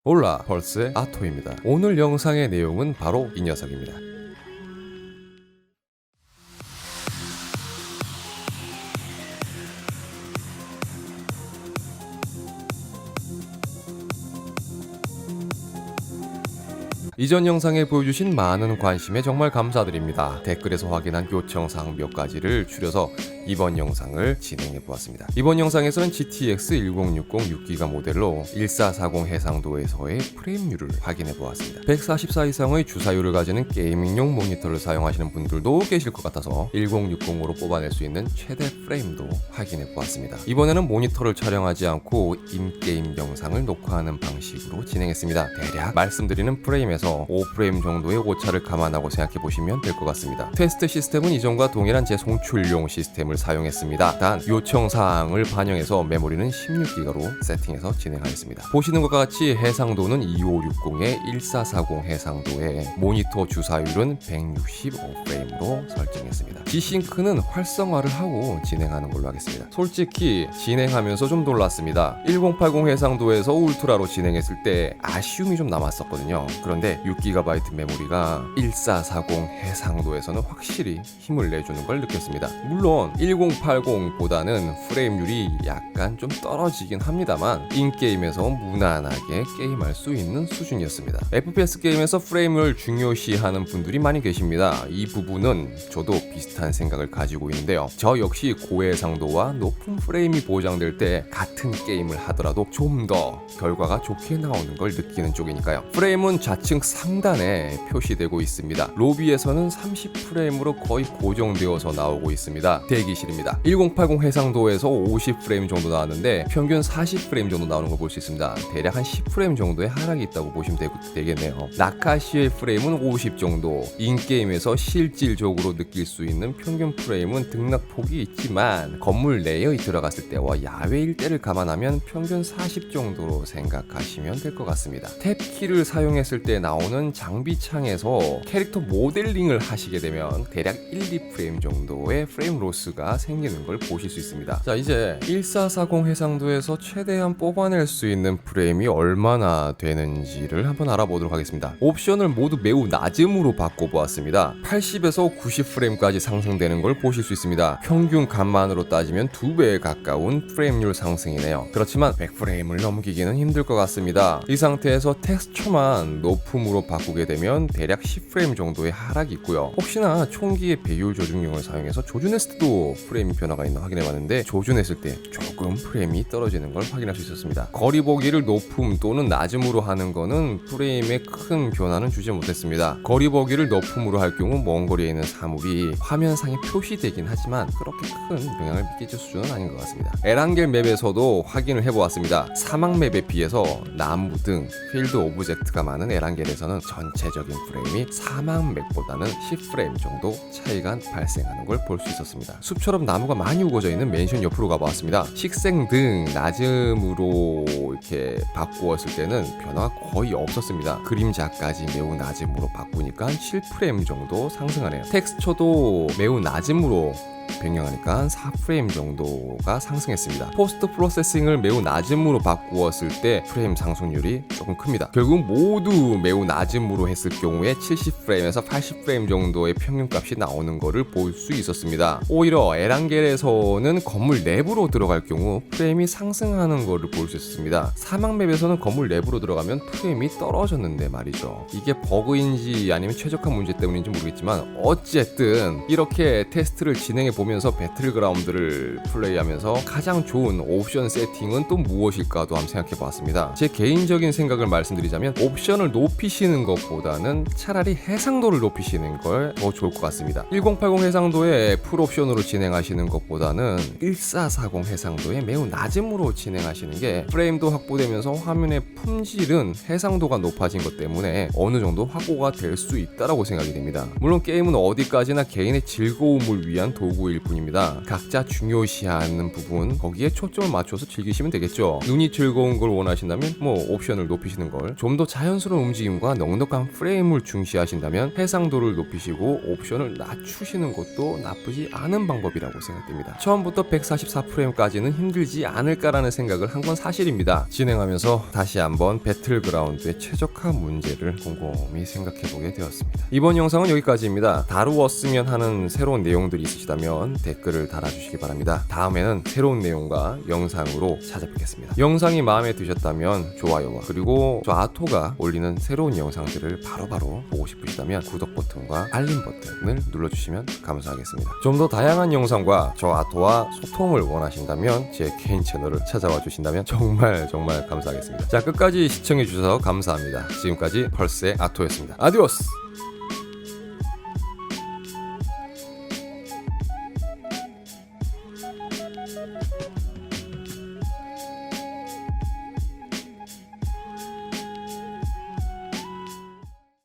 올라 펄스의 아토입니다. 오늘 영상의 내용은 바로 이 녀석입니다. 이전 영상에 보여주신 많은 관심에 정말 감사드립니다. 댓글에서 확인한 요청사항 몇 가지를 추려서 이번 영상을 진행해 보았습니다. 이번 영상에서는 GTX 1060 6기가 모델로 1440 해상도에서의 프레임률을 확인해 보았습니다. 144 이상의 주사율을 가지는 게이밍용 모니터를 사용하시는 분들도 계실 것 같아서 1060으로 뽑아낼 수 있는 최대 프레임도 확인해 보았습니다. 이번에는 모니터를 촬영하지 않고 인게임 영상을 녹화하는 방식으로 진행했습니다. 대략 말씀드리는 프레임에서 5프레임 정도의 오차를 감안하고 생각해 보시면 될 것 같습니다. 테스트 시스템은 이전과 동일한 재송출용 시스템을 사용했습니다. 단 요청 사항을 반영해서 메모리는 16기가로 세팅해서 진행하였습니다. 보시는 것과 같이 해상도는 2560에 1440 해상도에 모니터 주사율은 165프레임으로 설정했습니다. G싱크는 활성화를 하고 진행하는 걸로 하겠습니다. 솔직히 진행하면서 좀 놀랐습니다. 1080 해상도에서 울트라로 진행했을 때 아쉬움이 좀 남았었거든요. 그런데 6GB 메모리가 1440 해상도에서는 확실히 힘을 내주는 걸 느꼈습니다. 물론 1080보다는 프레임률이 약간 좀 떨어지긴 합니다만 인게임에서 무난하게 게임할 수 있는 수준이었습니다. FPS 게임에서 프레임을 중요시하는 분들이 많이 계십니다. 이 부분은 저도 비슷한 생각을 가지고 있는데요. 저 역시 고해상도와 높은 프레임이 보장될 때 같은 게임을 하더라도 좀 더 결과가 좋게 나오는 걸 느끼는 쪽이니까요. 프레임은 좌측 상단에 표시되고 있습니다. 로비에서는 30프레임으로 거의 고정되어서 나오고 있습니다. 대기실입니다. 1080 해상도에서 50프레임 정도 나왔는데 평균 40프레임 정도 나오는 걸 볼 수 있습니다. 대략 한 10프레임 정도의 하락이 있다고 보시면 되겠네요. 나카시의 프레임은 50 정도, 인게임에서 실질적으로 느낄 수 있는 평균 프레임은 등락폭이 있지만 건물 내에 들어갔을 때와 야외 일대를 감안하면 평균 40 정도로 생각하시면 될 것 같습니다. 탭키를 사용했을 때 나오는 장비창에서 캐릭터 모델링을 하시게 되면 대략 1, 2프레임 정도의 프레임 로스가 생기는 걸 보실 수 있습니다. 자, 이제 1440 해상도에서 최대한 뽑아낼 수 있는 프레임이 얼마나 되는지를 한번 알아보도록 하겠습니다. 옵션을 모두 매우 낮음으로 바꿔보았습니다. 80에서 90프레임까지 상승되는 걸 보실 수 있습니다. 평균 값만으로 따지면 2배에 가까운 프레임률 상승이네요. 그렇지만 100프레임을 넘기기는 힘들 것 같습니다. 이 상태에서 텍스처만 높음으로 바꾸게 되면 대략 10프레임 정도의 하락이 있고요. 혹시나 총기의 배율 조준용을 사용해서 조준했을 때도 프레임 변화가 있나 확인해봤는데 조준했을 때 조금 프레임이 떨어지는 걸 확인할 수 있었습니다. 거리 보기를 높음 또는 낮음으로 하는 거는 프레임에 큰 변화는 주지 못했습니다. 거리 보기를 높음으로 할 경우 먼 거리에 있는 사물이 화면상에 표시되긴 하지만 그렇게 큰 영향을 미칠 수준은 아닌 것 같습니다. 에란겔 맵에서도 확인을 해보았습니다. 사막 맵에 비해서 나무 등 필드 오브젝트가 많은 에란겔에서는 전체적인 프레임이 사막 맵보다는 10프레임 정도 차이가 발생하는 걸 볼 수 있었습니다. 숲처럼 나무가 많이 우거져 있는 맨션 옆으로 가보았습니다. 식생 등 낮음으로 이렇게 바꾸었을 때는 변화가 거의 없었습니다. 그림자까지 매우 낮음으로 바꾸니까 7프레임 정도 상승하네요. 텍스처도 매우 낮음으로 변경하니까 4프레임 정도가 상승했습니다. 포스트 프로세싱을 매우 낮음으로 바꾸었을 때 프레임 상승률이 조금 큽니다. 결국 모두 매우 낮음으로 했을 경우에 70프레임에서 80프레임 정도의 평균값이 나오는 것을 볼 수 있었습니다. 오히려 에란겔에서는 건물 내부로 들어갈 경우 프레임이 상승하는 것을 볼 수 있었습니다. 사막맵에서는 건물 내부로 들어가면 프레임이 떨어졌는데 말이죠. 이게 버그인지 아니면 최적화 문제 때문인지 모르겠지만 어쨌든 이렇게 테스트를 진행해 보면서 배틀그라운드를 플레이하면서 가장 좋은 옵션 세팅은 또 무엇일까도 한번 생각해 보았습니다. 제 개인적인 생각을 말씀드리자면 옵션을 높이시는 것보다는 차라리 해상도를 높이시는 걸 더 좋을 것 같습니다. 1080 해상도에 풀옵션으로 진행하시는 것보다는 1440 해상도에 매우 낮음으로 진행하시는 게 프레임도 확보되면서 화면의 품질은 해상도가 높아진 것 때문에 어느 정도 확보가 될 수 있다라고 생각이 됩니다. 물론 게임은 어디까지나 개인의 즐거움을 위한 도구일 정도일 뿐입니다. 각자 중요시하는 부분 거기에 초점을 맞춰서 즐기시면 되겠죠. 눈이 즐거운 걸 원하신다면 옵션을 높이시는 걸, 좀 더 자연스러운 움직임과 넉넉한 프레임을 중시하신다면 해상도를 높이시고 옵션을 낮추시는 것도 나쁘지 않은 방법이라고 생각됩니다. 처음부터 144프레임까지는 힘들지 않을까라는 생각을 한 건 사실입니다. 진행하면서 다시 한번 배틀그라운드의 최적화 문제를 곰곰이 생각해보게 되었습니다. 이번 영상은 여기까지입니다. 다루었으면 하는 새로운 내용들이 있으시다면 댓글을 달아주시기 바랍니다. 다음에는 새로운 내용과 영상으로 찾아뵙겠습니다. 영상이 마음에 드셨다면 좋아요와 그리고 저 아토가 올리는 새로운 영상들을 바로바로 보고 싶으시다면 구독 버튼과 알림 버튼을 눌러주시면 감사하겠습니다. 좀 더 다양한 영상과 저 아토와 소통을 원하신다면 제 개인 채널을 찾아와 주신다면 정말 감사하겠습니다. 자, 끝까지 시청해 주셔서 감사합니다. 지금까지 펄스의 아토였습니다. 아디오스!